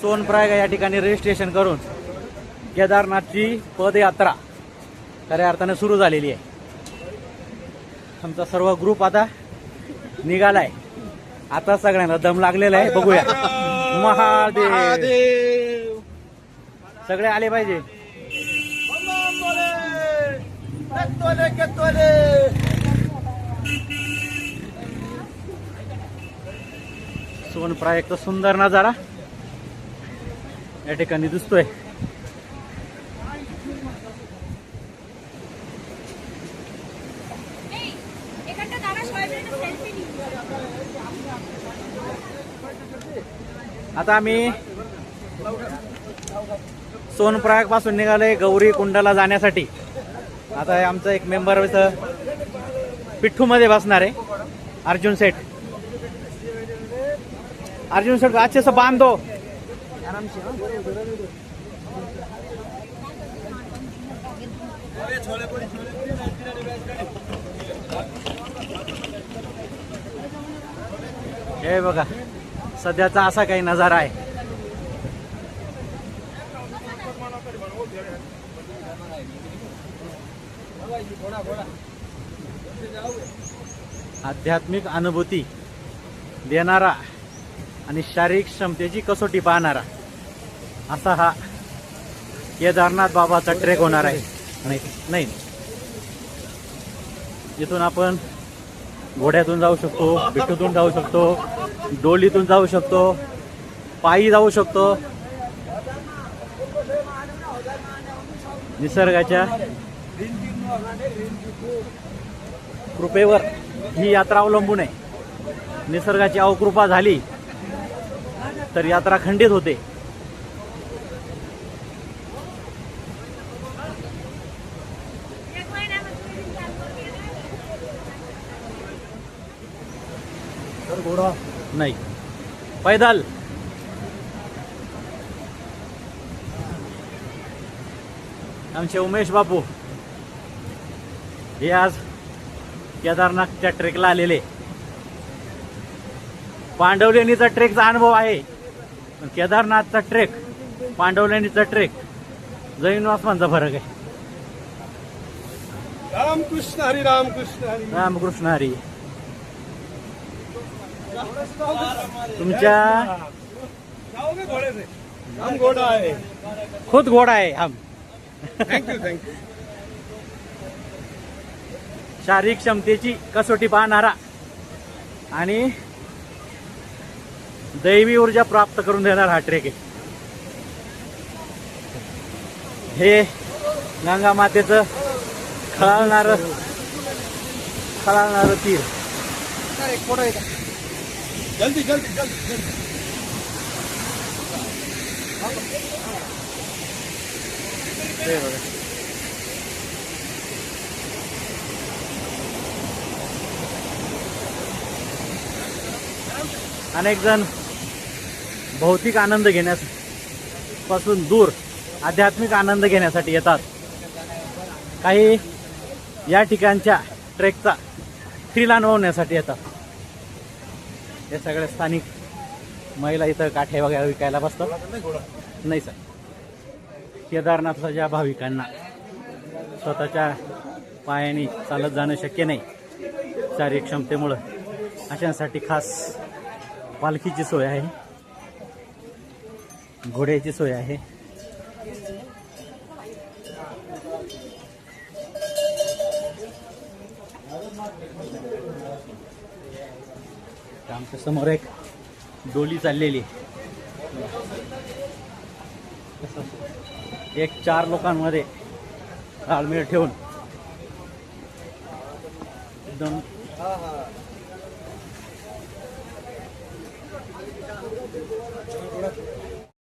सोनप्रयाग या ठिकाणी रजिस्ट्रेशन करून केदारनाथची पदयात्रा खऱ्या अर्थाने सुरू झालेली आहे. आमचा सर्व ग्रुप आता निघालाय. आता सगळ्यांना दम लागलेला आहे. बघूया. महादेव सगळे आले पाहिजे. सोनप्रयागचा सुंदर नजारा या ठिकाणी दिसतोय. आता आम्ही सोनप्रयाग पासून निघालोय गौरी कुंडाला जाण्यासाठी. आता आमचा एक मेंबर पिठ्ठू मध्ये बसणार आहे. अर्जुन सेठ. अर्जुन सेठ अच्छे से बांध दो. आराम से. हे बघा सध्याचा असा काही नजारा आहे. आध्यात्मिक अनुभूती देणारा आणि शारीरिक क्षमतेची कसोटी पाहणारा असा हा केदारनाथ बाबाचा ट्रेक होणार आहे. नाही इथून आपण घोड्यातून जाऊ शकतो, बिट्टूतून जाऊ शकतो, डोलीतून जाऊ शकतो, पायी जाऊ शकतो. निसर्गाच्या कृपेवर ही यात्रा अवलंबून आहे. निसर्गाची अवकृपा झाली तर यात्रा खंडित होते. घोडा नाही, पैदल. आमचे उमेश बापू हे आज केदारनाथच्या ट्रेकला आलेले. पांडवलेणीचा ट्रेकचा अनुभव आहे, पण केदारनाथचा ट्रेक पांडवलेणीचा ट्रेक जमीन आसमानचा फरक आहे. रामकृष्ण हरी, रामकृष्ण हरी, रामकृष्ण हरी. तुमच्या घोड़े से हम घोड़ा है, खुद घोडा आहे हम. Thank you thank you. शारीरिक क्षमतेची कसोटी पाहणारा आणि दैवी ऊर्जा प्राप्त करून देणारा हा ट्रेक आहे. हे गंगा मातेचं खळाळणारं तीर. जल्दी जल्दी जल्दी जल्दी. हे बघा. अनेक जण भौतिक आनंद घेण्यापासून दूर आध्यात्मिक आनंद घेण्यासाठी येतात. काही या ठिकाणच्या ट्रेकचा थ्रिल अनुभवण्यासाठी येतात. हे सगळे स्थानिक महिला इथं काठे वगैरे विकायला बसतात. नाही सर, केदारनाथला ज्या भाविकांना स्वतःच्या पायाने चालत जाणं शक्य नाही शारीरिक क्षमतेमुळं, अशांसाठी खास पालखीची सोय आहे, घोड्याची सोय आहे. आमच्या समोर एक डोली चाललेली आहे. एक 4 लोकांमध्ये ताळमेळ ठेवून एकदम